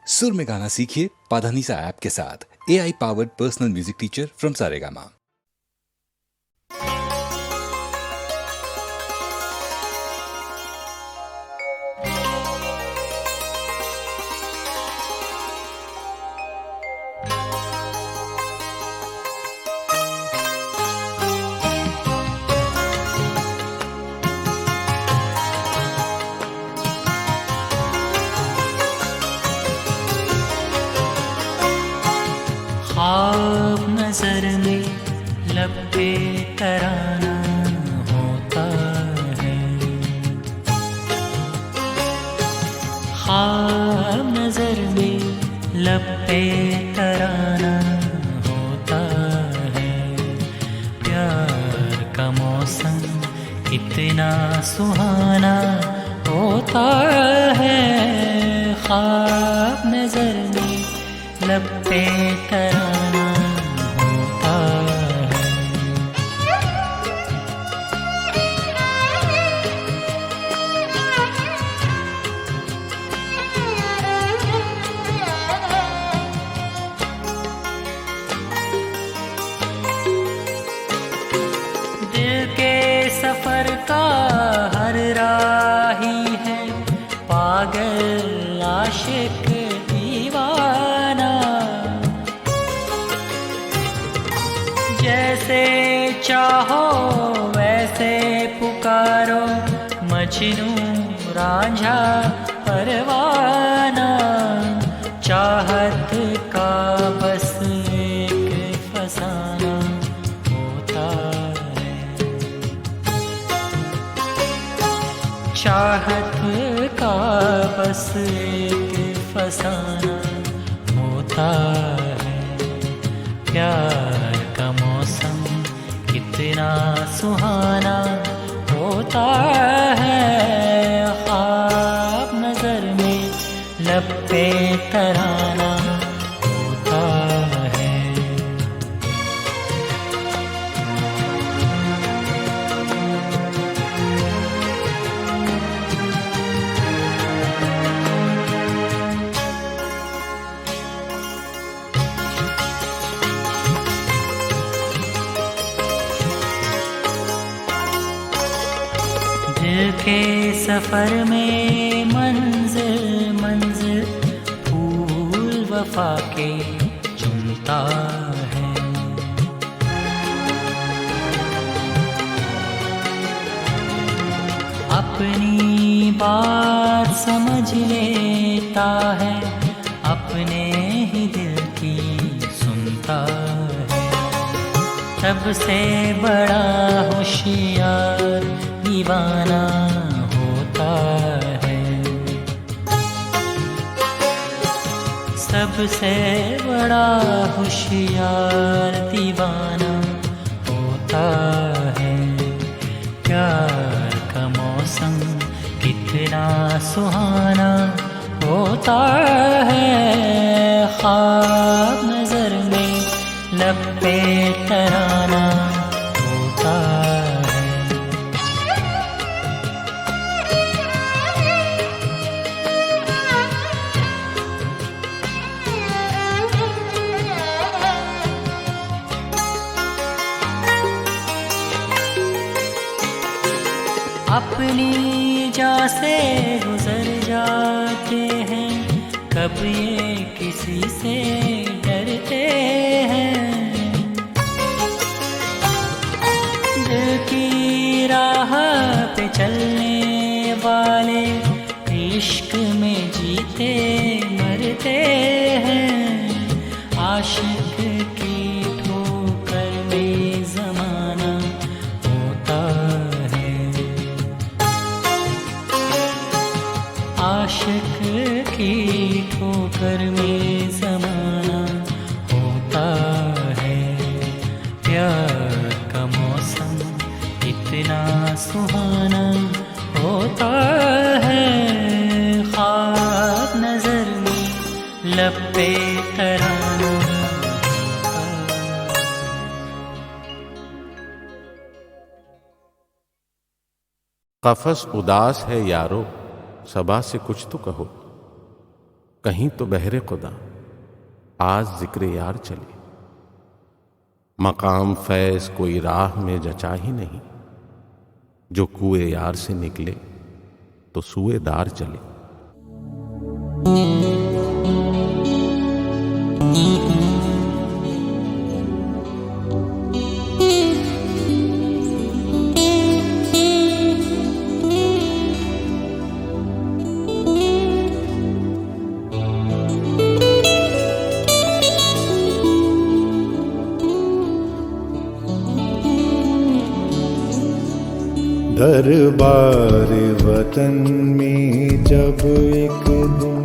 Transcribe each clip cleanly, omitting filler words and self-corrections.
सुर में गाना सीखिए पाधानीसा ऐप के साथ। AI powered personal music teacher from Saregama. ख्वाब नजर में लपे तराना होता है, ख्वाब नजर में लपे तराना होता है। प्यार का मौसम इतना सुहाना होता है, ख्वाब नजर में लपे तराना होता है। दिल के सफर का हर राही है पागल आशिक दीवाना। जैसे चाहो वैसे पुकारो मजनू रांझा परवाना। चाहत का बस एक फसाना होता है, चाहत का बस एक फसाना होता है। प्यार का मौसम कितना सुहाना होता है, ख्वाब नजर में लपे तराना होता है। दिल के सफर में मंजिल मंजिल फूल वफा के चुनता है। अपनी बात समझ लेता है, अपने ही दिल की सुनता है। सबसे बड़ा होशियार दीवाना होता है, सबसे बड़ा होशियार दीवाना होता है। प्यार का मौसम कितना सुहाना होता है, ख्वाब नजर में लपे तराना होता है। अपनी जा से गुजर जाते हैं, कब ये किसी से डरते हैं। दिल की राह पे चलने वाले इश्क में जीते मरते हैं। आशिक की ठोकर में जमाना होता है, आशिक की ठोकर में जमाना होता है। प्यार का मौसम इतना सुहाना होता है, ख्वाब नजर में लपे तराना। कफस उदास है यारो, सबा से कुछ तो कहो। कहीं तो बहरे खुदा आज जिक्र यार चले। मकाम फैज कोई राह में जचा ही नहीं, जो कुएं यार से निकले तो सुए दार चले। दरबार वतन में जब एक दिन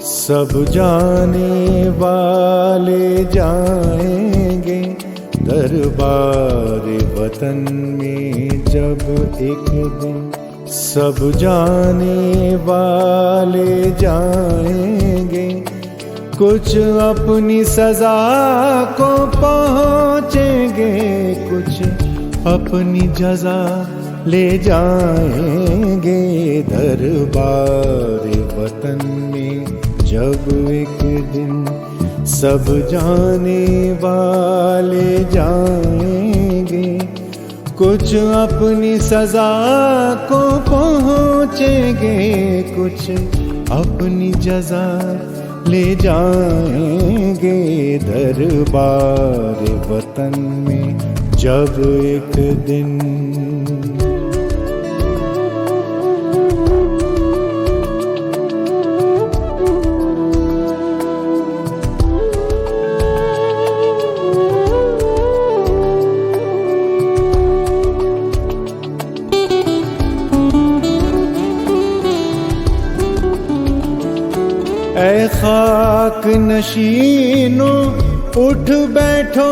सब जाने वाले जाएंगे। दरबार वतन में जब एक दिन सब जाने वाले जाएंगे। कुछ अपनी सजा को पहुँचेंगे, कुछ अपनी जजा ले जाएंगे। दरबार वतन में जब एक दिन सब जाने वाले जाएंगे। कुछ अपनी सजा को पहुँचेंगे, कुछ अपनी जजा ले जाएंगे। दरबार वतन में जब एक दिन ऐ खाक नशीनों उठ बैठो,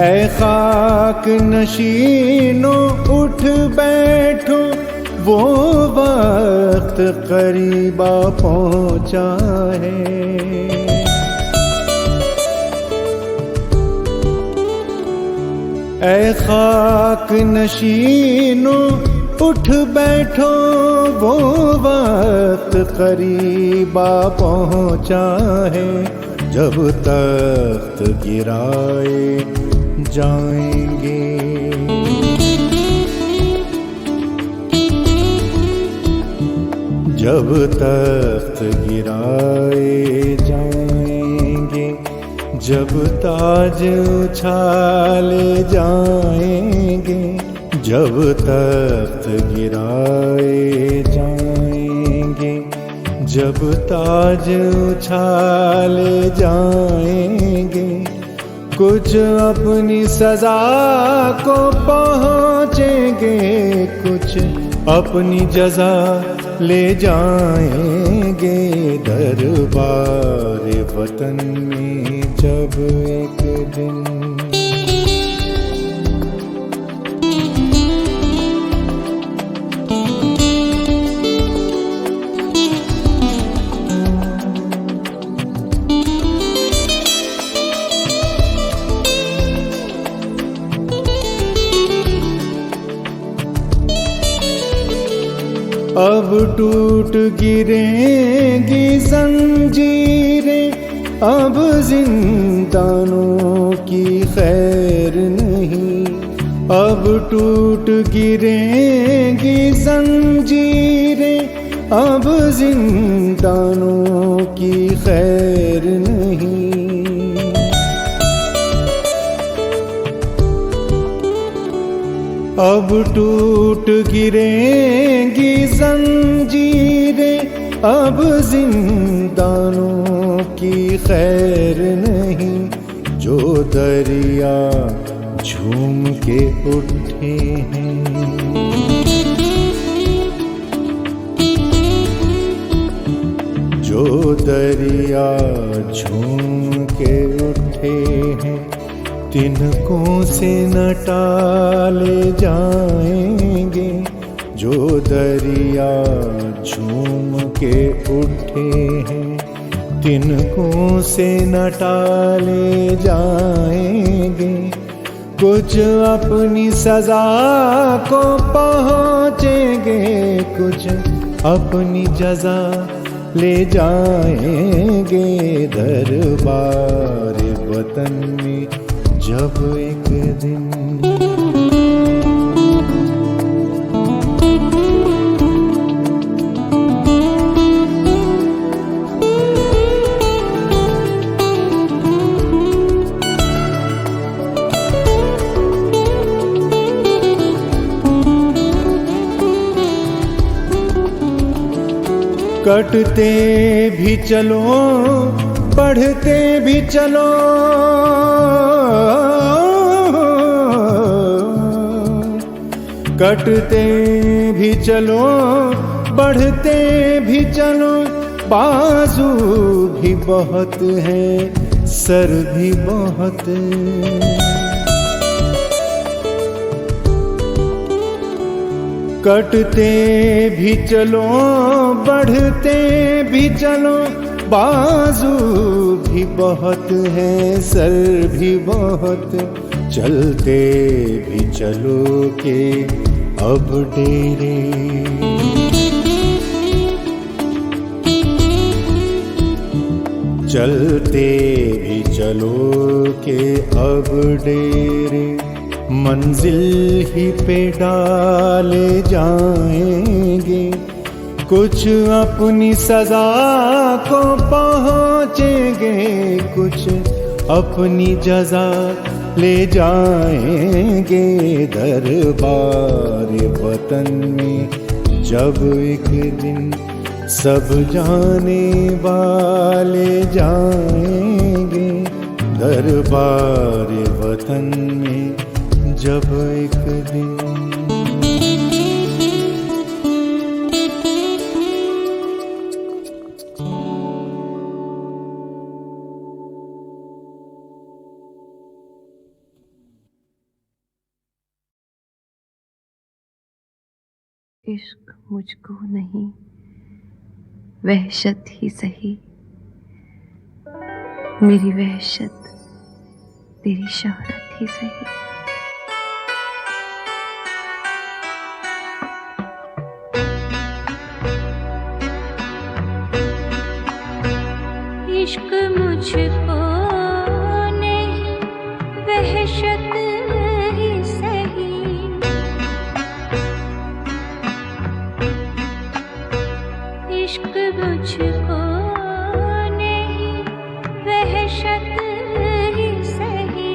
ऐ खाक नशीनों उठ बैठो। वो वक्त करीबा पहुँचा है। ऐ खाक नशीनों उठ बैठो, वो वक्त करीबा पहुँचा है। जब तख्त गिराए जाएंगे, जब तख्त गिराए जाएंगे, जब ताज उछाले जाएंगे। जब तख्त गिराए जाएंगे, जब ताज उछाले जाएंगे। कुछ अपनी सजा को पहुँचेंगे, कुछ अपनी जजा ले जाएंगे। दरबार वतन में जब एक दिन अब टूट गिरेंगी जंजीरें, अब जिंदानों की खैर नहीं। अब टूट गिरेंगी जंजीरें, अब जिंदानों की खैर नहीं। अब टूट गिरेंगी जंजीरें, अब जिंदानों की खैर नहीं। जो दरिया झूम के उठे हैं, जो दरिया झूम के उठे हैं। तिनकों से न टाले जाएंगे, जो दरिया झूम के उठे हैं। तिनकों से न टाले जाएंगे, कुछ अपनी सजा को पहुँचेंगे, कुछ अपनी जजा ले जाएंगे। दरबार वतन में जब एक दिन कटते भी चलो, बढ़ते भी चलो, कटते भी चलो, बढ़ते भी चलो। बाजू भी बहुत है, सर भी बहुत। कटते भी चलो, बढ़ते भी चलो, बाजू भी बहुत है, सर भी बहुत। चलते भी चलो के अब डेरे, चलते भी चलो के अब डेरे। मंजिल ही पे डाले जाएंगे, कुछ अपनी सजा को पहुँचेंगे, कुछ अपनी जजा ले जाएंगे। दरबार वतन में जब एक दिन सब जाने वाले जाएंगे। दरबार वतन में जब एक दिन इश्क मुझको नहीं, वहशत ही सही। मेरी वहशत तेरी शोहरत ही सही। इश्क मुझको नहीं, वहशत ही सही। इश्क मुझको नहीं, वहशत ही सही।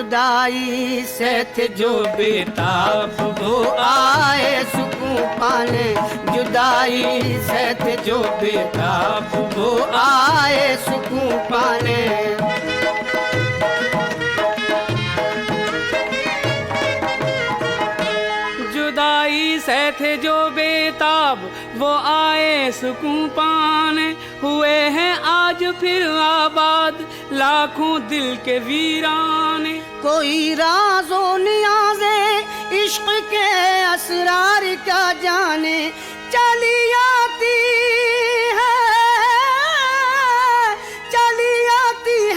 जुदाई से थे जो बेताब वो आए सुकून पाने, जुदाई से थे जो बेताब वो आए सुकून पाने। जुदाई से थे जो बेताब वो आए सुकून पाने, हुए हैं आज फिर आबाद लाखों दिल के वीराने। कोई राज़ो नियाज़े इश्क के असरार का जाने, चली आती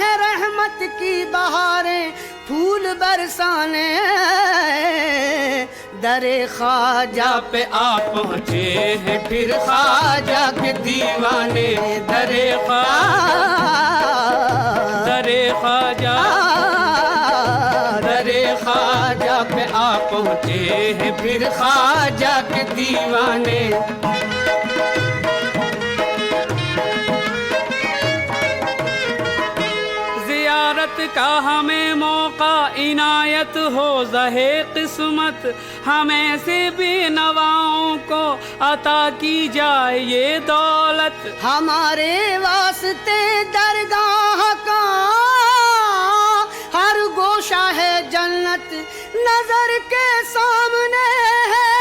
है रहमत की बहारें फूल बरसाने। दरे ख्वाजा पे आ पहुँचे हैं फिर ख्वाजा के दीवाने, दरे ख्वाजा पे आ पहुँचे हैं फिर ख्वाजा के दीवाने। ज़ियारत का हमें मौका इनायत हो ज़हे किस्मत, हमें से बेनवाओं को अता की जाए ये दौलत। हमारे वास्ते दरगाह का हर गोशा है जन्नत, नजर के सामने है,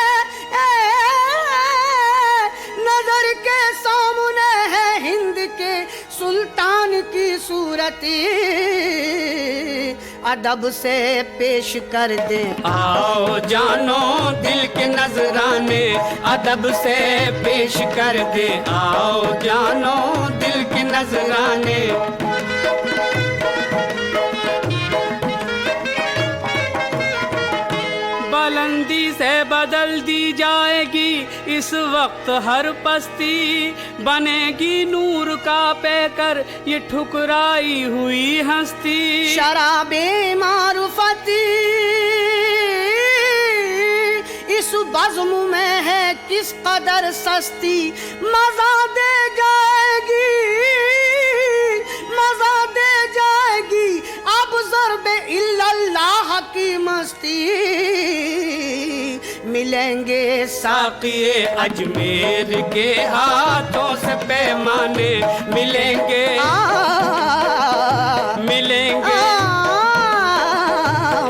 नजर के सामने है हिंद के सुल्तान की सूरत। अदब से पेश कर दे आओ जानो दिल के नजराने, अदब से पेश कर दे आओ जानो दिल के नजराने। बुलंदी से बदल दी जाएगी इस वक्त हर पस्ती, बनेगी नूर का पैकर ये ठुकराई हुई हस्ती। शराबे मारुफती इस बज़्म में है किस कदर सस्ती, मजा दे जाएगी, मजा दे जाएगी अब ज़रबे इल्लल्लाह की मस्ती। मिलेंगे साक़िए अजमेर के हाथों से पैमाने, मिलेंगे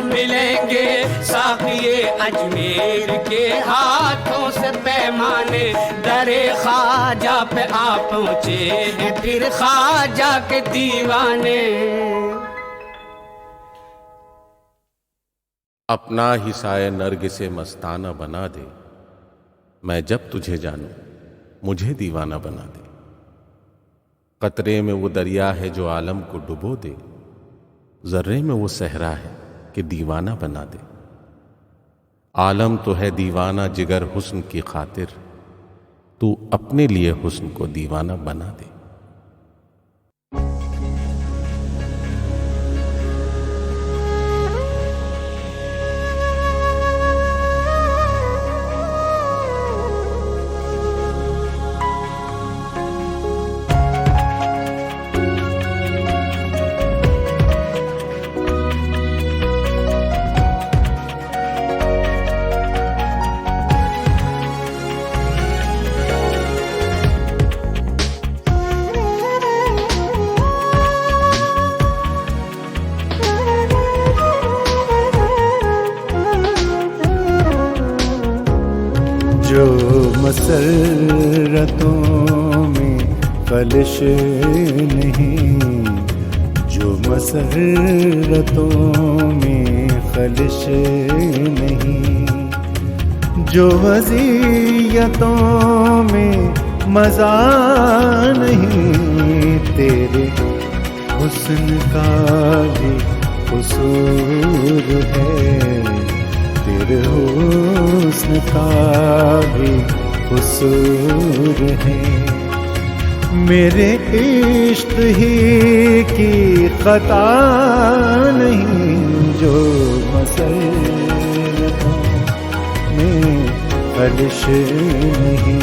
मिलेंगे साक़िए अजमेर के हाथों से पैमाने। दरे ख्वाजा पे आ पहुँचे हैं फिर ख्वाजा के दीवाने। अपना ही साए नर्ग से मस्ताना बना दे, मैं जब तुझे जानूं मुझे दीवाना बना दे। कतरे में वो दरिया है जो आलम को डुबो दे, जर्रे में वो सहरा है कि दीवाना बना दे। आलम तो है दीवाना जिगर हुस्न की खातिर, तू अपने लिए हुस्न को दीवाना बना दे। जो मसरतों में कलश नहीं, जो मसरतों में खलश नहीं, जो वज़ियतों में मज़ा नहीं, तेरे हुस्न का भी कसूर है, तेरे हुस्न का भी कसूर है। मेरे इश्क ही की खता नहीं, जो मसरतों में खलिश नहीं।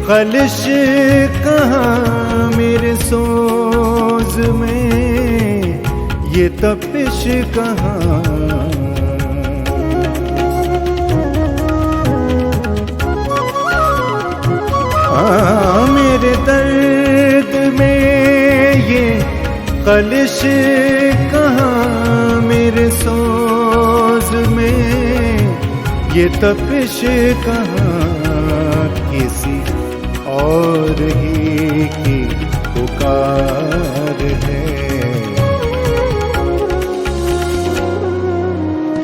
खलिश कहाँ मेरे सोज में, ये तपिश कहाँ। मेरे दर्द में ये खलिश कहाँ मेरे सोज में, ये तपिश कहाँ। किसी और ही की पुकार है,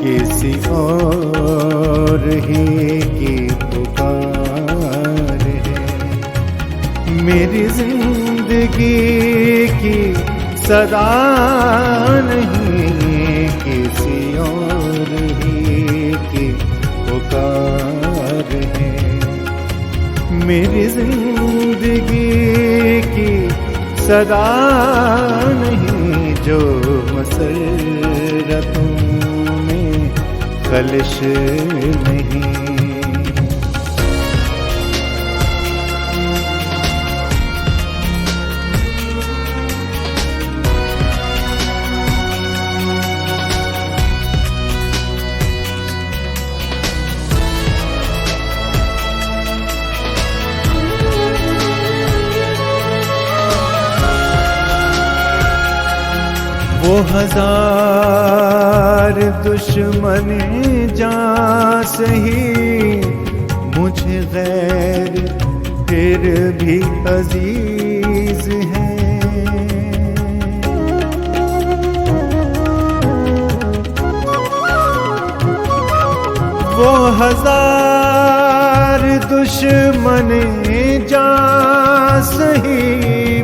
किसी और ही की पुकार है। मेरी जिंदगी की सदा नहीं, किसी और ही की पुकार है। मेरी जिंदगी की सदा नहीं, जो मसरतों में खलिश नहीं। वो हजार दुश्मन जां सही, मुझे गैर फिर भी अजीज है। वो हजार दुश्मन जां सही,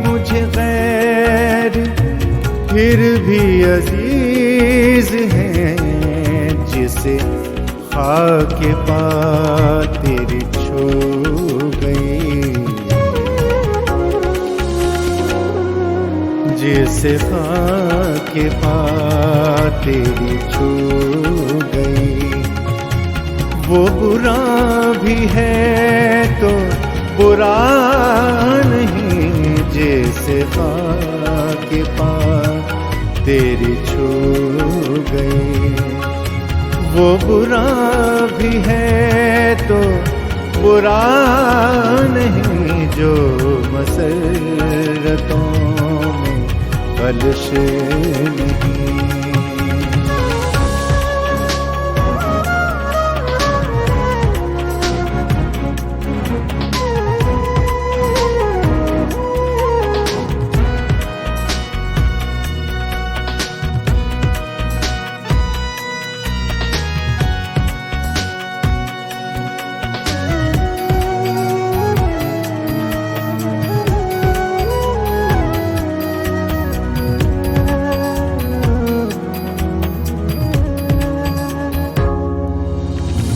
मुझे गैर फिर भी अजीज है। जिसे खाके पा तेरी छू गई, जिसे खाके पा तेरी छू गई, वो बुरा भी है तो बुरा नहीं। जिसे खाके पा तेरी छू गई, वो बुरा भी है तो बुरा नहीं। जो मसरतों में खलिश नहीं।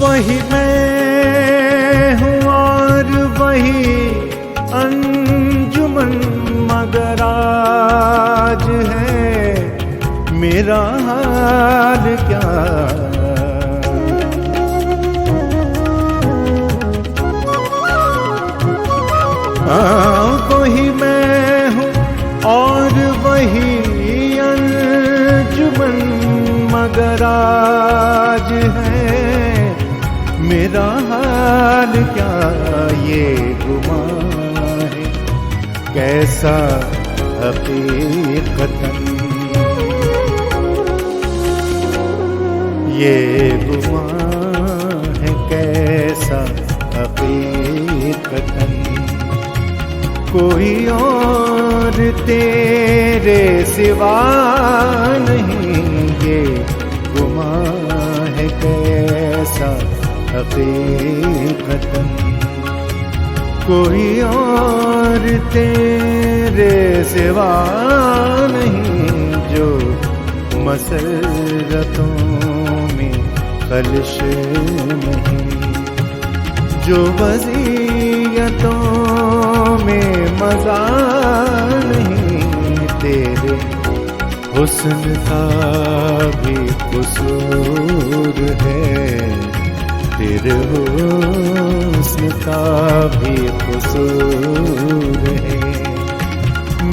वही मैं हूँ और वही अंजुमन, मगर आज है मेरा हाल क्या। वही मैं हूँ और वही अंजुमन, मगर आज है मेरा हाल क्या। ये गुमान है कैसा हकीकतन, ये गुमान है कैसा हकीकतन। कोई और तेरे सिवा नहीं, ये गुमान है कैसा हकीकतन। कोई और तेरे सिवा नहीं, जो मसरतों में खलिश नहीं। जो वज़ियतों में मज़ा नहीं, तेरे हुस्न का भी कसूर है, तेरे हुस्न का भी कसूर है।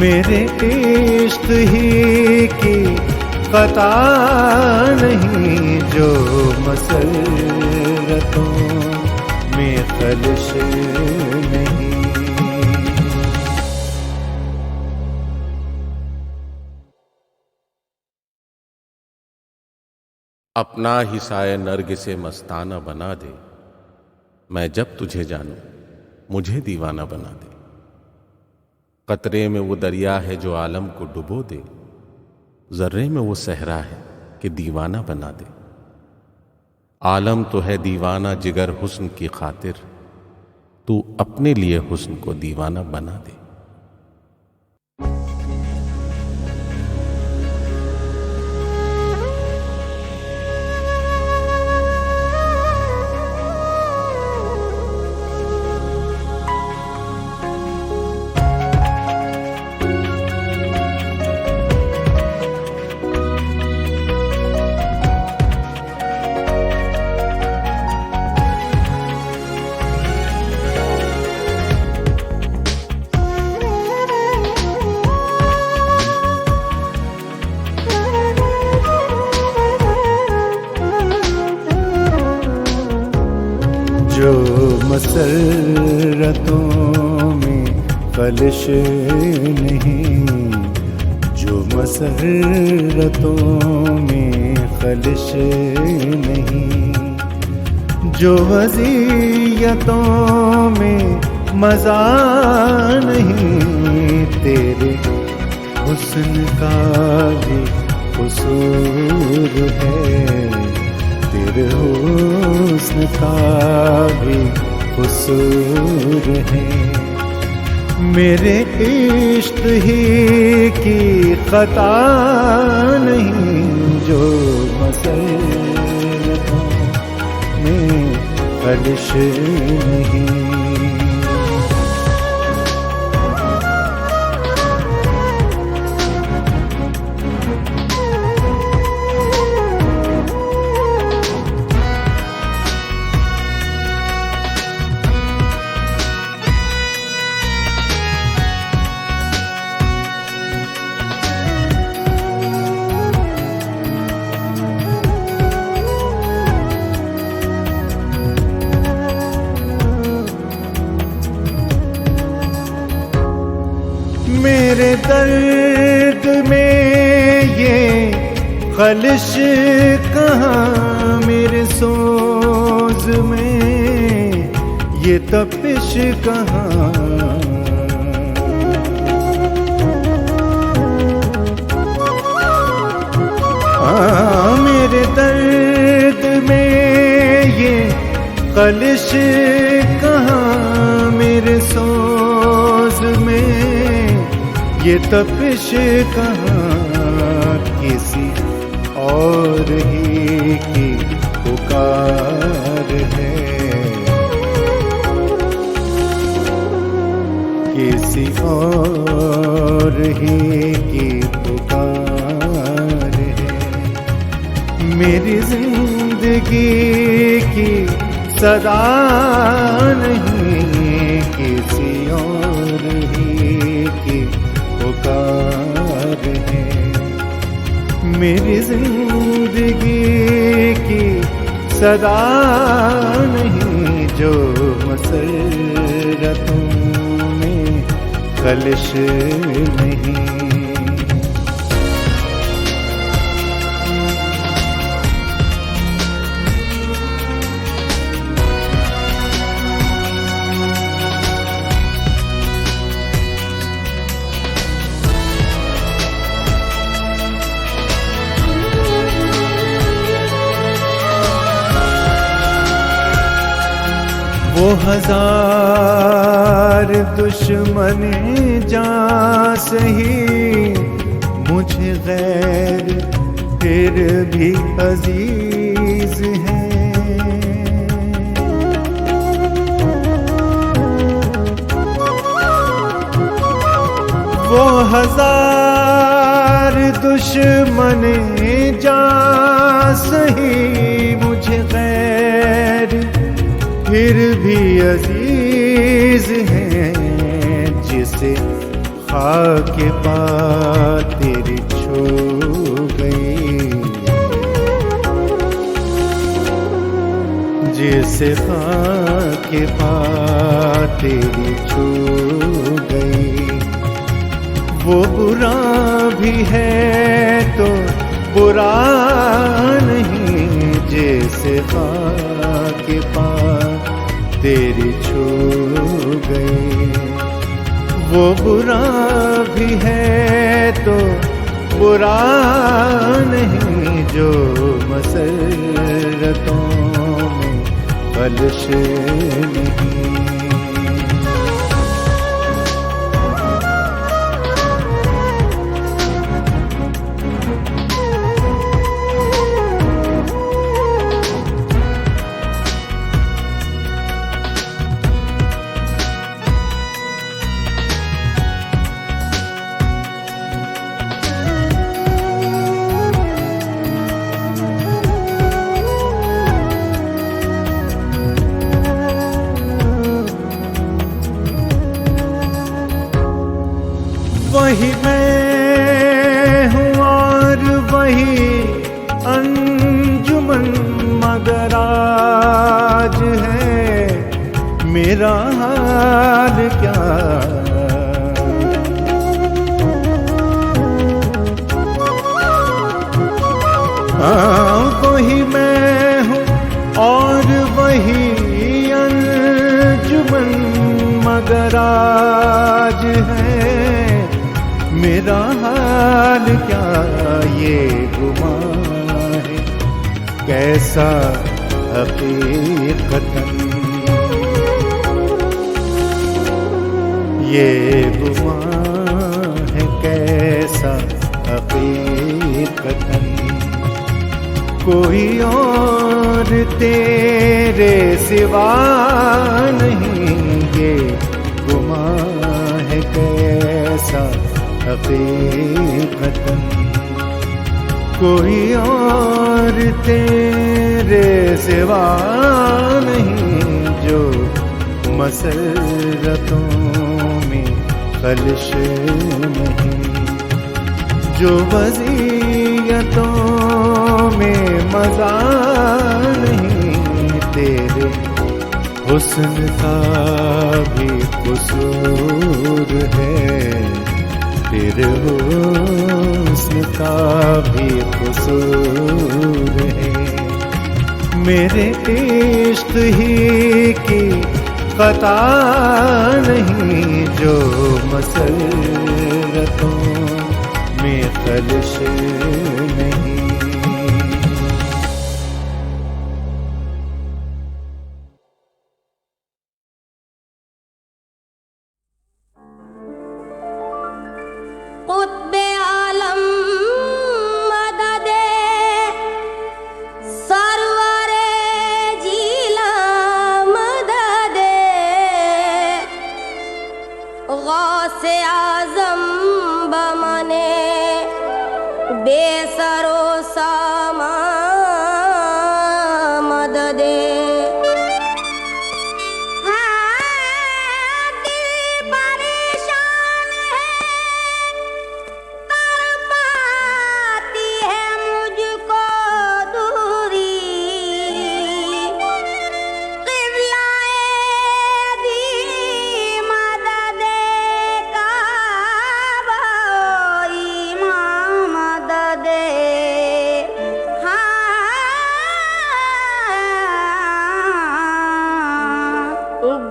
मेरे इश्क ही की खता नहीं, जो मसरतों में खलिश नहीं। अपना ही साए नर्ग से मस्ताना बना दे, मैं जब तुझे जानूं मुझे दीवाना बना दे। कतरे में वो दरिया है जो आलम को डुबो दे, जर्रे में वो सहरा है कि दीवाना बना दे। आलम तो है दीवाना जिगर हुस्न की खातिर, तू अपने लिए हुस्न को दीवाना बना दे। जो मसरतों में खलिश नहीं, जो मसरतों में खलिश नहीं, जो अज़ियतों में मज़ा नहीं, तेरे हुस्न का भी कसूर है। तेरे हुस्न का भी कसूर है। मेरे इश्क ही की खता नहीं, जो मसरतों में खलिश नहीं। मेरे दर्द में ये खलिश कहाँ, मेरे सोज में ये तपिश कहाँ। मेरे दर्द में ये खलिश कहाँ, मेरे सोज में ये तपिश कहाँ। किसी और ही की पुकार है, किसी और ही की पुकार है। मेरी जिंदगी की सदा नहीं, किसी और ही की पुकार है। मेरी जिंदगी की सदा नहीं, जो मसरतों में खलिश नहीं। वो हजार दुश्मन जां सही, मुझे गैर फिर भी अजीज है। वो हजार दुश्मन जां सही, मुझे गैर फिर भी अजीज हैं जिसे खाके पा तेरी छू गई, जिसे खाके पा तेरी छू गई। वो बुरा भी है तो बुरा नहीं, जैसे खाके पा तेरी छू गई। वो बुरा भी है तो बुरा नहीं, जो मसरतों में कलश नहीं। वही मैं हूँ और वही अंजुमन, मगर आज है मेरा हाल क्या। वही मैं हूँ और वही अंजुमन, मगर आज है मेरा हाल क्या। ये गुमान है कैसा हकीकतन, ये गुमान है कैसा हकीकतन। कोई और तेरे सिवा नहीं, ये गुमान है कैसा हकीकतन। कोई और तेरे सिवा नहीं, जो मसरतों में कलश नहीं, जो वज़ियतों में मज़ा नहीं। तेरे हुस्न का भी कसूर है, तेरे हुस्न का भी कसूर है। मेरे इश्क ही की खता नहीं, जो मसरतों में कलश नहीं। कुत्बे आलम मददे सरवरे जीला मददे गौसे आजम बमने बेसरो सामा मददे।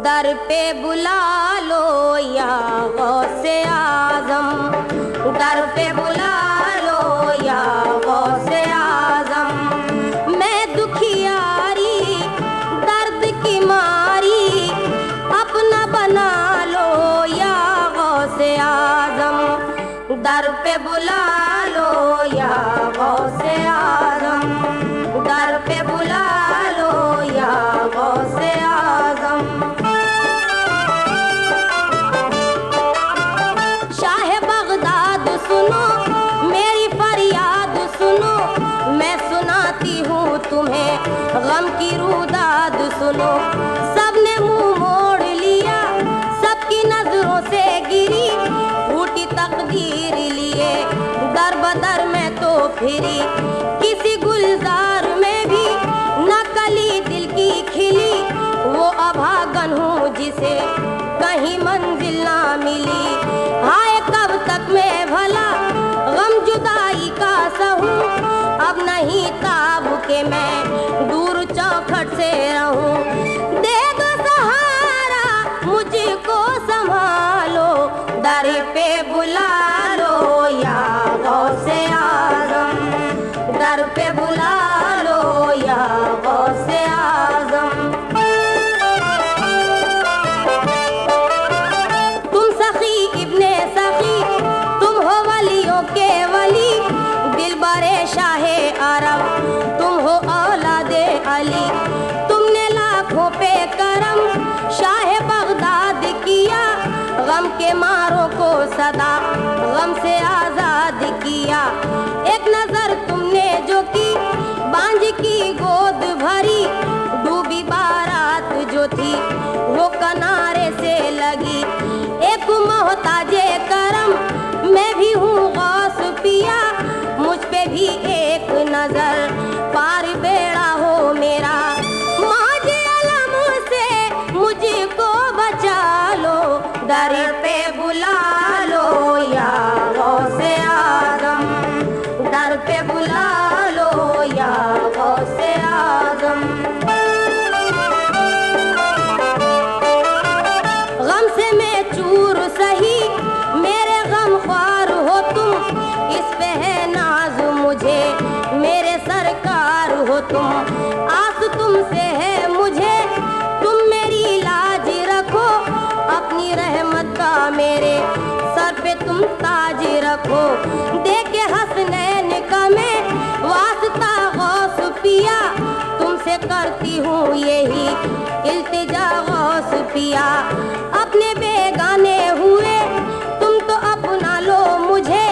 दर पे बुला लो या गौसे आजम, दर पे बुला लो या गौसे आजम। मैं दुखियारी दर्द की मारी अपना बना लो या गौसे आजम। दर पे बुला लो या गौसे आजम, दर पे बुला लो या गौसे आजम। सुनो मेरी फरियाद सुनो, मैं सुनाती हूँ तुम्हें गम की रुदाद सुनो, सबने मुंह मोड़ लिया, सबकी नजरों से गिरी, फूटी तकदीर लिए दर बदर में तो फिरी, किसी गुलजार में भी न कली दिल की खिली, वो अभागन हूँ जिसे कहीं मंजिल ना मिली। हाय कब तक मैं भला गम जुदाई का सहूं, अब नहीं ताब के मैं दूर चौखट से रहूं। दे दो सहारा मुझको संभालो, दर पे बुला लो या गौसे आज़म, दर पे बुला लो या गौसे आज़म। तुम सखी इब्ने सखी, तुम हो वलियों के वली, दिल बरे शाहे अरब, तुम हो औलादे अली। तुमने लाखों पे करम शाहे बगदाद किया, गम के मारों को सदा गम से आजाद किया। एक नजर तुमने जो की बांझ की गोद भरी, डूबी बारात जो थी वो किनारे से लगी। एक मोहताजे करम मैं भी हूँ गौस पिया, मुझ पे भी एक नजर पार बेड़ा हो मेरा। माज अलम से मुझको बचा लो, दर पे बुला लो या गौसे आज़म, दर पे बुला लो या गौसे आज़म। गम से मैं चूर सही, मेरे गम ख्वार हो तुम, इस पे है नाज मुझे मेरे सरकार हो तुम। आस तुमसे है मुझे, तुम मेरी लाज रखो, अपनी रहमत का मेरे सर पे तुम ताज रखो। देखे हसनैन का मैं वास्ता गौस पिया, तुमसे करती हूँ यही इल्तिजा गौस पिया। अपने बेगाने हुए तुम तो अपना लो मुझे,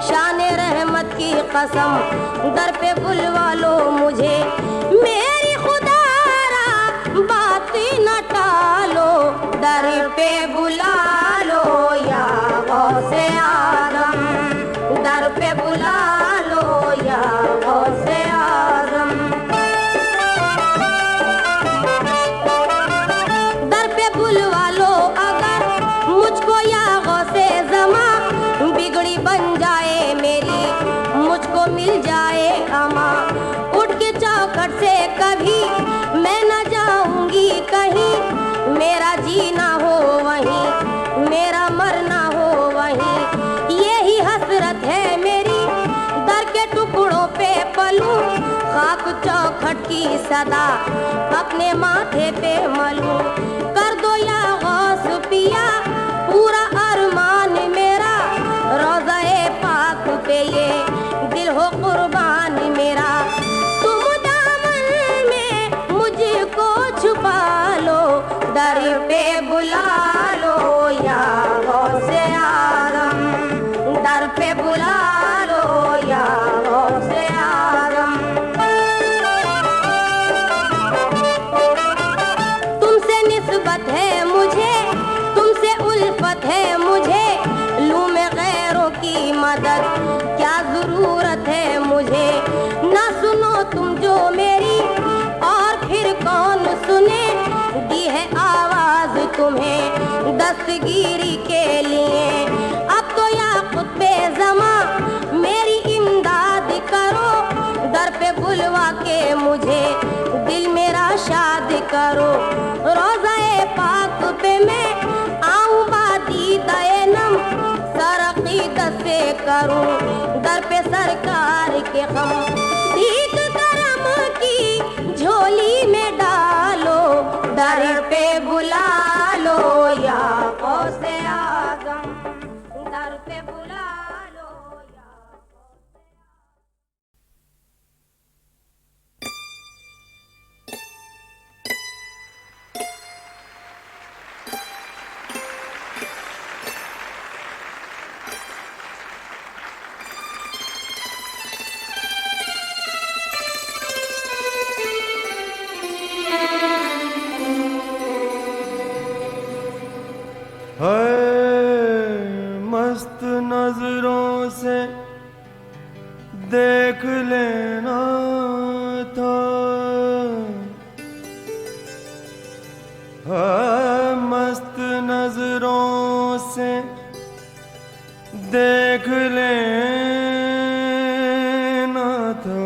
शान रहमत की कसम दर पे बुलवा लो मुझे। मेरी खुदारा बात न टालो, दर पे बुला लो या गौसे आज़म, दर पे बुला लो या गौसे आज़म। दर पे बुलवा लो अगर मुझको या गौसे ज़मा, बिगड़ी बन जाए मेरी मुझको मिल जाए अमा। उठ के चौखट से कभी मैं न जाऊंगी कहीं, मेरा जीना हो वहीं, मेरा मरना हो वहीं। यही हसरत है मेरी, दर के टुकड़ों पे पलूं, खाक चौखट की सदा अपने माथे पे मलूं। कर दो या गौस पिया पूरा अरमान मेरा, रोज़ा-ए पाक पे ये दिल हो कुर्बान मेरा। तुम दामन में मुझको छुपा लो, दर पे बुला लो या गौसे आज़म, दर पे बुला लो या गौसे आज़म। तुमसे निस्बत है मुझे, तुमसे उल्फत है मुझे, लूं मैं गैरों की मदद क्या जरूरत है मुझे। ना सुनो तुम जो मेरी और फिर कौन सुने, दी है आवाज तुम्हें दस्तगीरी के लिए। अब तो या खुतबे ज़मा मेरी इमदाद करो, दर पे बुलवा के मुझे दिल मेरा शाद करो। रोज़ा-ए पाक पे मैं आऊं बादीदा-ए नम, सर अक़ीदत से करूं दर पे सरकार के गम। भीख करम की झोली में डालो, दर पे बुला लो या गौसे आज़म, दर पे बुला लो या है मस्त नजरों से देख लेना था, है मस्त नजरों से देख लेना था,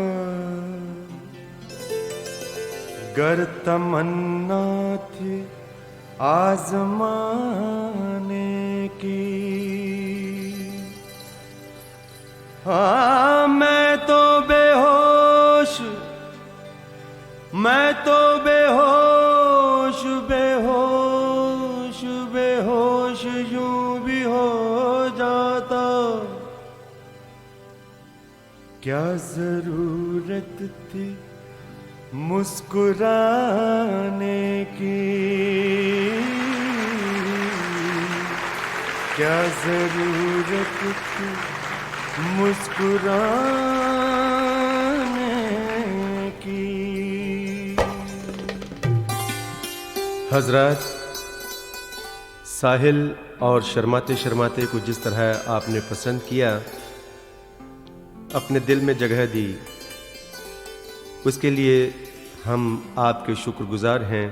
गर तमन्ना थी आजमाने की। हाँ मैं तो बेहोश, मैं तो बेहोश बेहोश बेहोश यूं भी हो जाता, क्या जरूरत थी मुस्कुराने की, क्या जरूरत थी मुस्कुराने की। हजरत, साहिल और शर्माते शर्माते को जिस तरह आपने पसंद किया, अपने दिल में जगह दी, उसके लिए हम आपके शुक्रगुजार हैं।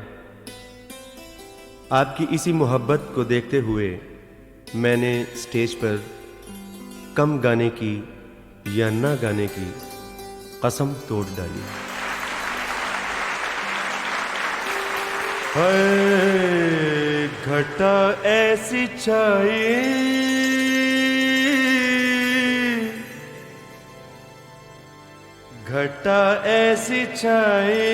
आपकी इसी मोहब्बत को देखते हुए मैंने स्टेज पर कम गाने की या ना गाने की कसम तोड़ डाली। है घटा ऐसी छाई, घटा ऐसी छाई,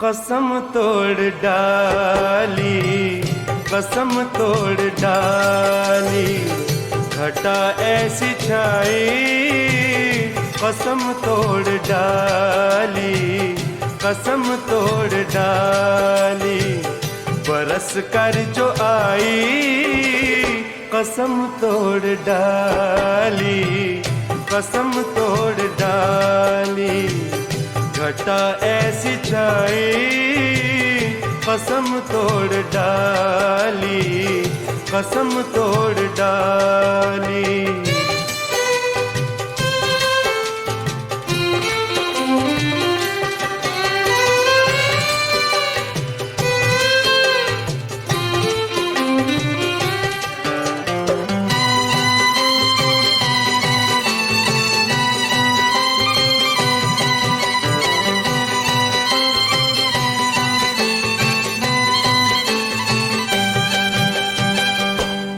कसम तोड़ डाली, कसम तोड़ डाली, घटा ऐसी छाई, कसम तोड़ डाली, कसम तोड़ डाली, बरस कर जो आई, कसम तोड़ डाली, कसम तोड़ डाली, घटा ऐसी छाई, कसम तोड़ डाली, कसम तोड़ डाली।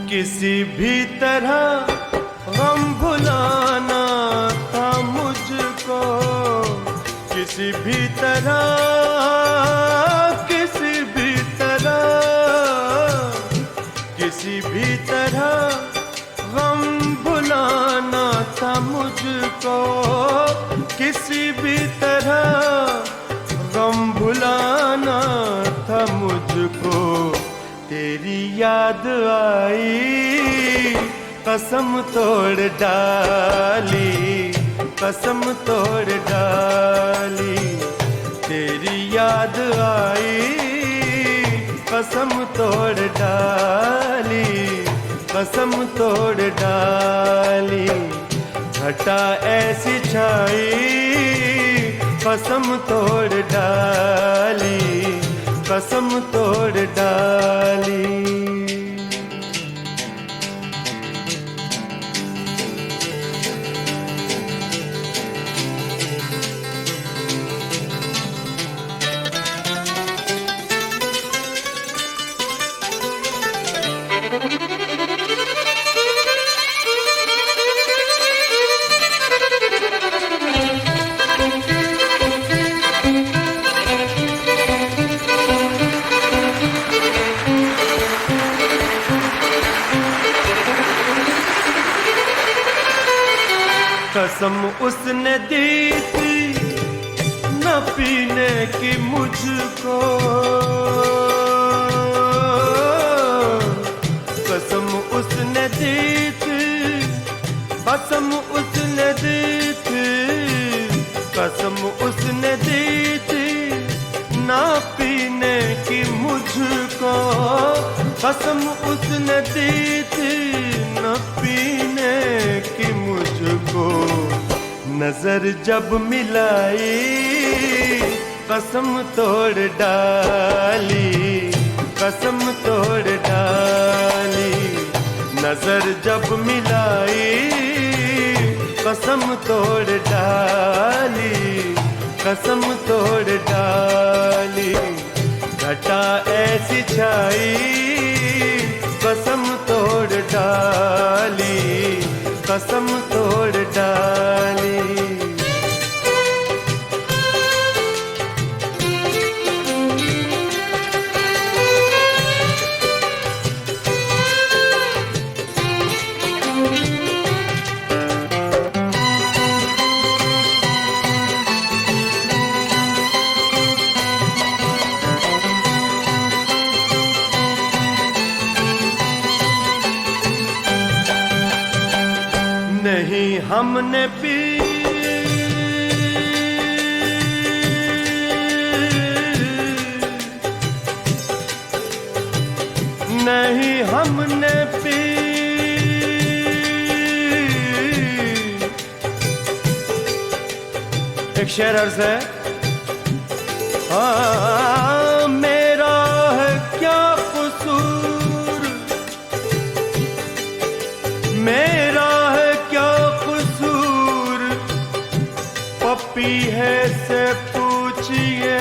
किसी भी तरह गम भुलाना था मुझको, किसी भी तरह, किसी भी तरह, किसी भी तरह गम भुलाना था मुझको, किसी भी तरह गम भुलाना था मुझको। तेरी याद आई, कसम तोड़ डाली, कसम तोड़ डाली, तेरी याद आई, कसम तोड़ डाली, कसम तोड़ डाली, घटा ऐसी छाई, कसम तोड़ डाली, कसम तोड़ डाली। कसम उसने दी थी न पीने की मुझको, कसम उसने दी थी, कसम उसने दी थी, कसम उसने दी थी कसम उसने दी थी न पीने की मुझको, नजर जब मिलाई कसम तोड़ डाली, कसम तोड़ डाली। नजर जब मिलाई कसम तोड़ डाली, कसम तोड़ डाली। घटा ऐसी छाई कसम तोड़ डाली, कसम तोड़ डाली। नहीं हमने पी नहीं हमने पी एक शेर अर्ज है, मेरा है क्या कसूर, मेरा है क्या कसूर, पप्पी है से पूछिए।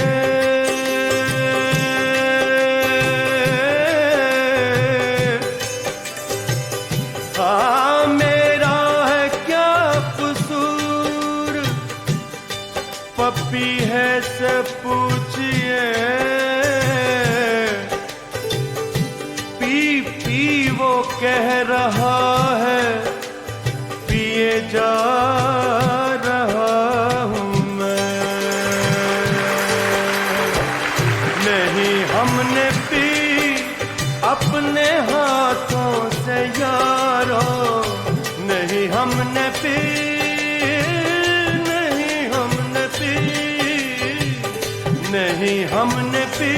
मेरा है क्या कसूर, पप्पी है से पूछिए। पी पी वो कह रहा है, पिए जा रहा हूँ मैं। नहीं हमने पी अपने हाथों से यारो, नहीं हमने पी, नहीं हमने पी, नहीं हमने पी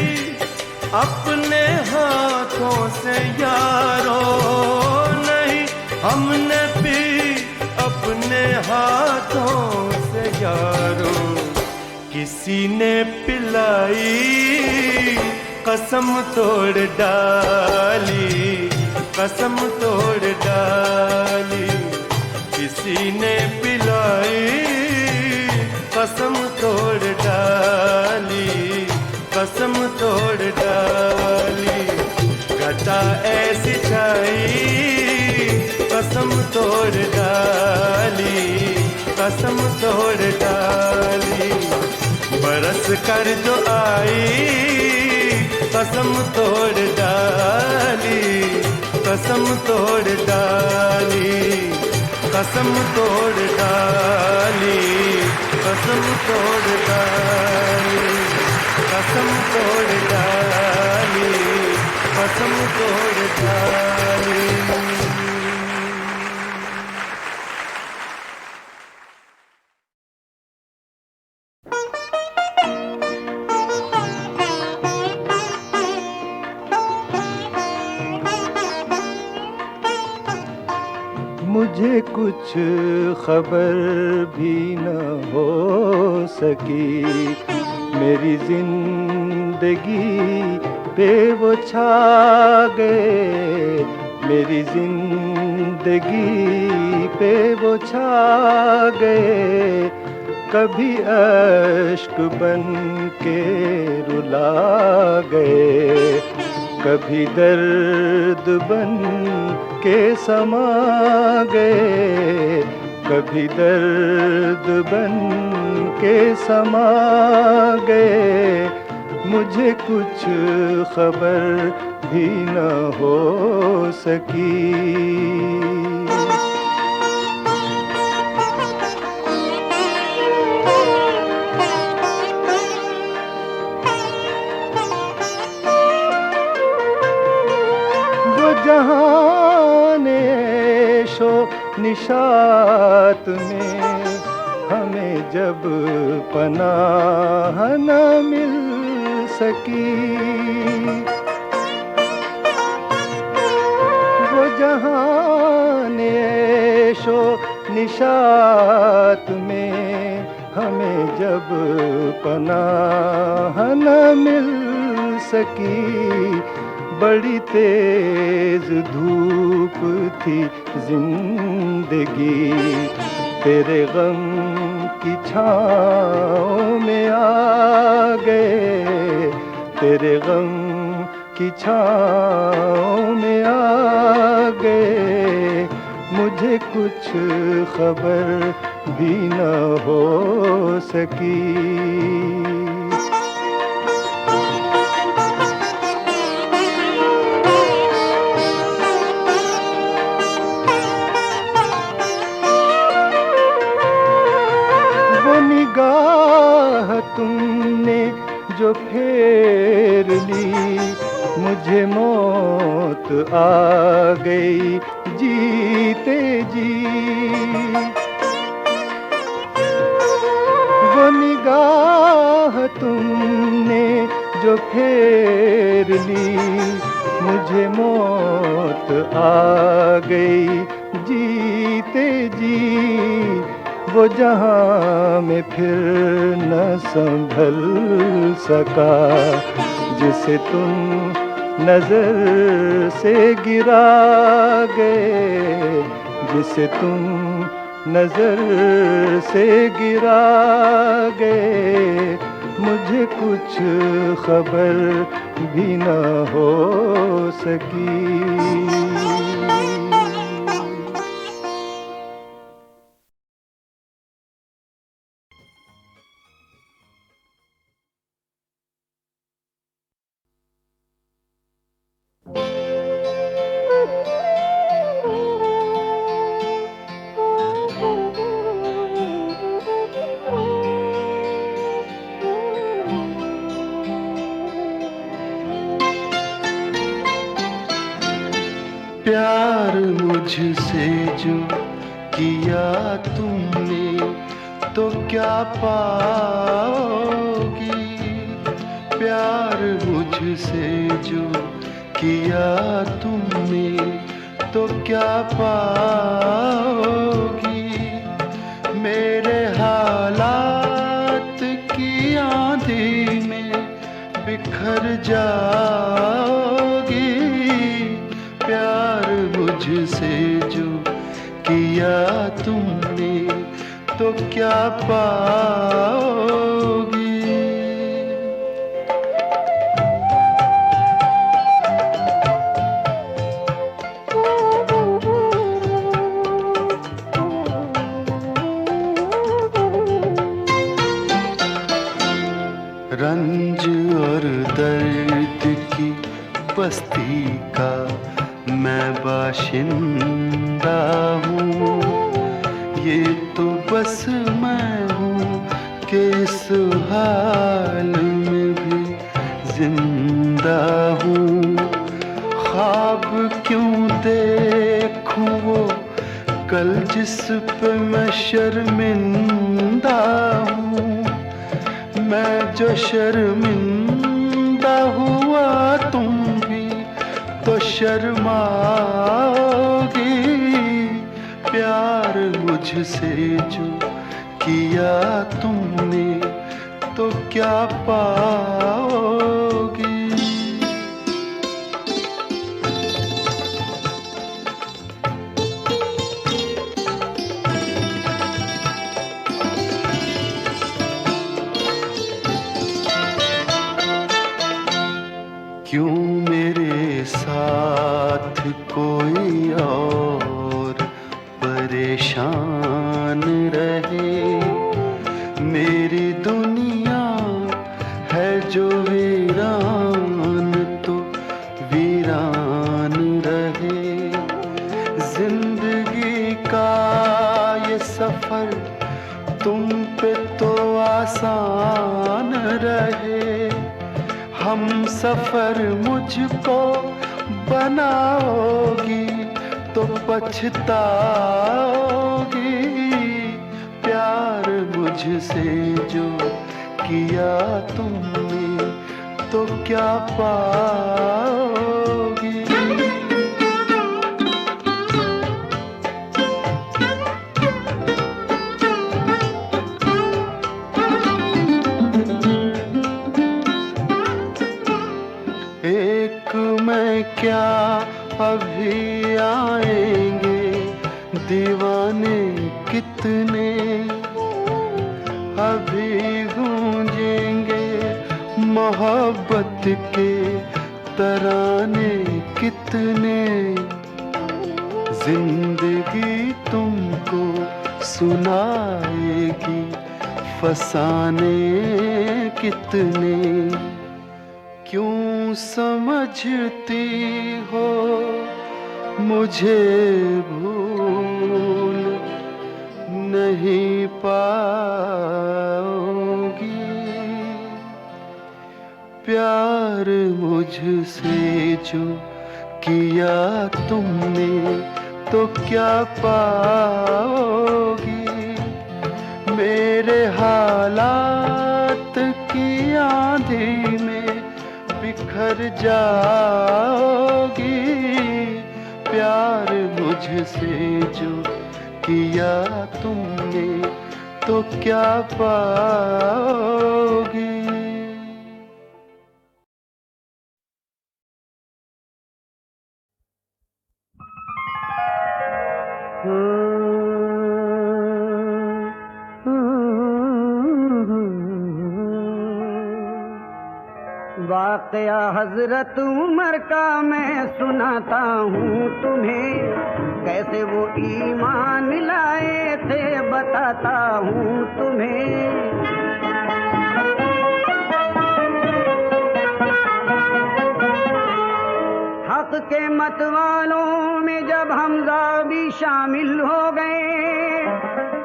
अपने हाथों से यारो, नहीं हमने पी अपने हाथों से यारो। किसी ने पिलाई कसम तोड़ डाली, कसम तोड़ डाली। किसी ने पिलाई कसम तोड़ डाली, कसम तोड़ डाली। घटा ऐसी छाई कसम तोड़ डाली, कसम तोड़ डाली। बरस कर जो आई कसम तोड़ डाली, कसम तोड़ डाली, कसम तोड़ डाली, कसम तोड़ डाली, कसम तोड़ डाली, कसम तोड़ डाली। मुझे कुछ खबर भी न हो सकी, मेरी जिंदगी पे वो छा गए, मेरी जिंदगी पे वो छा गए। कभी अश्क बन के रुला गए, कभी दर्द बन के समा गए, कभी दर्द बन के समा गए। मुझे कुछ खबर भी न हो सकी। जहाने शो निशात में हमें जब पनाह न मिल सकी, जहाने ऐशो निशात में हमें जब पनाह न मिल सकी, बड़ी तेज धूप थी जिंदगी, तेरे गम की छाँव में आ गए, तेरे गम की छाँव में आ गए, मुझे कुछ खबर भी न हो सकी। वो निगाह तुमने जो फेर ली, मुझे मौत आ गई जीते जी। वो निगाह तुमने जो फेर ली, मुझे मौत आ गई जीते जी। वो जहां में फिर न संभल सका, जिसे तुम नजर से गिरा गए, जिसे तुम नजर से गिरा गए, मुझे कुछ खबर भी न हो सकी। प्यार मुझसे जो किया तुमने तो क्या पाओगी, प्यार मुझसे जो किया तुमने तो क्या पाओगी, मेरे हालात की आंधी में बिखर जाओगी, प्यार मुझसे जो किया तुमने तो क्या पाओगी। रंज और दर्द की बस्ती का मैं बाशिंदा हूँ, ये तो बस मैं हूँ कि इस हाल में भी जिंदा हूँ। ख्वाब क्यों देखूँ वो कल जिस पे मैं शर्मिंदा हूँ, मैं जो शर्मिंदा हुआ तुम भी तो शर्माओगी, प्यार मुझसे जो किया तुमने तो क्या पाओगी। क्यों मेरे साथ कोई और परेशान रहे, मेरी दुनिया है जो वीरान तो वीरान रहे, जिंदगी का ये सफर तुम पे तो आसान रहे, हम सफर मुझको बनाओगी तो पछताओगी, प्यार मुझसे जो किया तुमने तो क्या पाओगी। क्या अभी आएंगे दीवाने कितने, अभी गूंजेंगे मोहब्बत के तराने कितने। जिंदगी तुमको सुनाएगी फसाने कितने। क्यों समझती हो मुझे भूल नहीं पाओगी। प्यार मुझसे जो किया तुमने तो क्या पाओगी। मेरे हालात की आंधी में बिखर जाओगी। प्यार मुझसे जो किया तुमने तो क्या पाओगी। वाकया हजरत उमर का मैं सुनाता हूँ तुम्हें, कैसे वो ईमान लाए थे बताता हूँ तुम्हें। हक के मतवालों में जब हमजा भी शामिल हो गए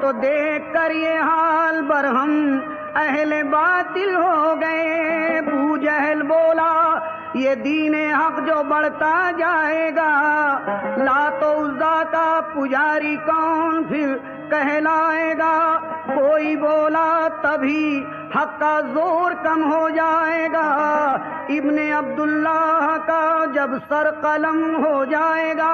तो देख कर ये हाल बरहम अहले बातिल हो गए। अबू जहल बोला ये दीने हक जो बढ़ता जाएगा, लातो उज़्ज़ा का पुजारी कौन फिर कहलाएगा। कोई बोला तभी हक का जोर कम हो जाएगा, इब्ने अब्दुल्लाह का जब सर कलम हो जाएगा।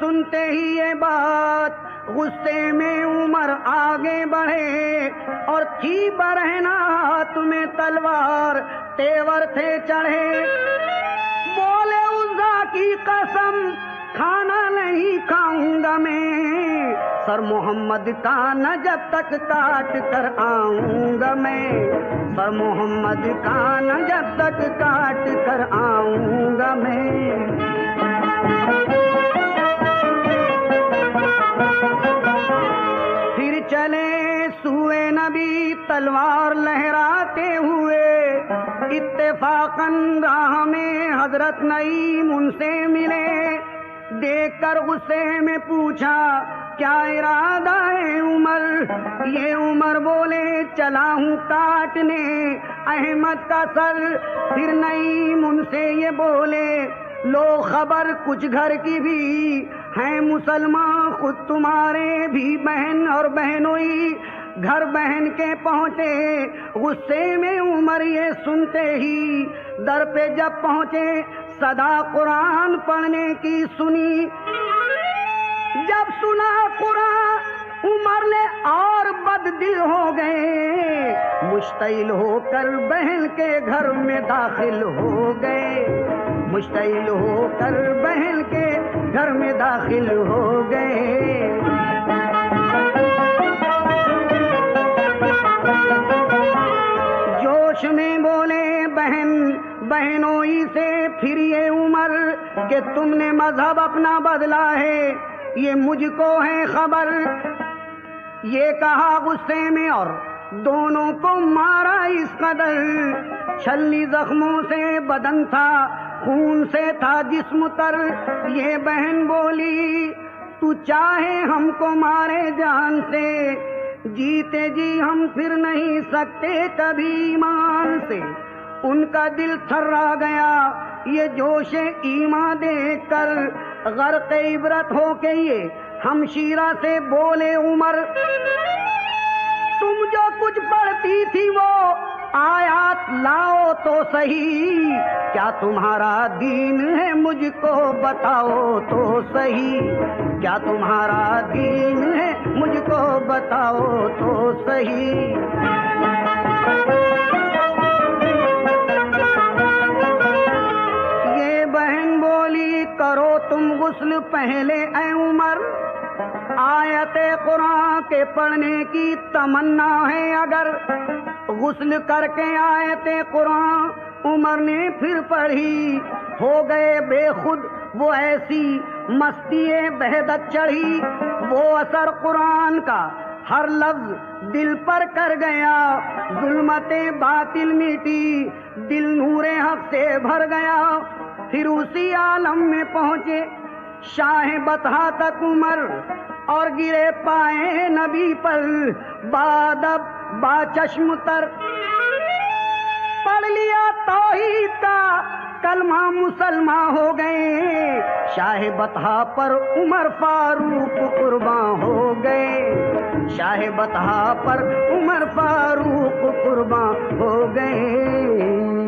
सुनते ही ये बात गुस्से में उमर आगे बढ़े और थी बरहना हाथ में तलवार तेवर थे चढ़े। बोले उज़्ज़ा की कसम खाना नहीं खाऊंगा मैं, सर मोहम्मद का न जब तक काट कर आऊंगा मैं, सर मोहम्मद का न जब तक काट कर आऊंगा मैं। फिर चले सूए नबी तलवार लहराते हुए, इत्तेफाकन राह में हजरत नईम उनसे मिले। देखकर गुस्से में पूछा क्या इरादा है उमर। ये उमर बोले चला हूँ काटने अहमद का सर। फिर नईम उनसे ये बोले लो खबर कुछ घर की भी हैं मुसलमान, खुद तुम्हारे भी बहन और बहनोई। घर बहन के पहुँचे गुस्से में उमर ये सुनते ही, दर पे जब पहुँचे सदा कुरान पढ़ने की सुनी। जब सुना कुरान उमर ने और बददिल हो गए, मुश्तइल होकर बहन के घर में दाखिल हो गए, मुश्तइल होकर बहन के घर में दाखिल हो गए। जोश में बोले बहन बहनोई से फिर ये उमर कि तुमने मजहब अपना बदला है, ये मुझको है खबर। ये कहा गुस्से में और दोनों को मारा इस कदर। छलनी जख्मों से बदन था, खून से था जिस्म तर। ये बहन बोली तू चाहे हमको मारे जान से, जीते जी हम फिर नहीं सकते कभी ईमान से। उनका दिल थर्रा गया ये जोशे ईमान देखकर, गर्क इबरत हो के ये हमशीरा से बोले उमर तुम जो कुछ पढ़ती थी वो आयात लाओ तो सही। क्या तुम्हारा दीन है मुझको बताओ तो सही, क्या तुम्हारा दीन है मुझको बताओ तो सही। ये बहन बोली गुस्ल पहले ऐ उमर, आयते कुरान के पढ़ने की तमन्ना है अगर। गुस्ल करके आयते कुरान उमर ने फिर पढ़ी, हो गए बेखुद वो ऐसी मस्ती बहदत चढ़ी। वो असर कुरान का हर लफ्ज दिल पर कर गया, जुल्मते बातिल मिटी, दिल नूरे हक से भर गया। फिर उसी आलम में पहुंचे शाह बतहा तक उमर, और गिरे पाए नबी पर बादब बाचश्म तर। पढ़ लिया तौहीद का कलमा मुसलमान हो गए, शाह बतहा पर उमर फारूक कुर्बान हो गए। शाह बतहा पर उमर फारूक कुर्बान हो गए।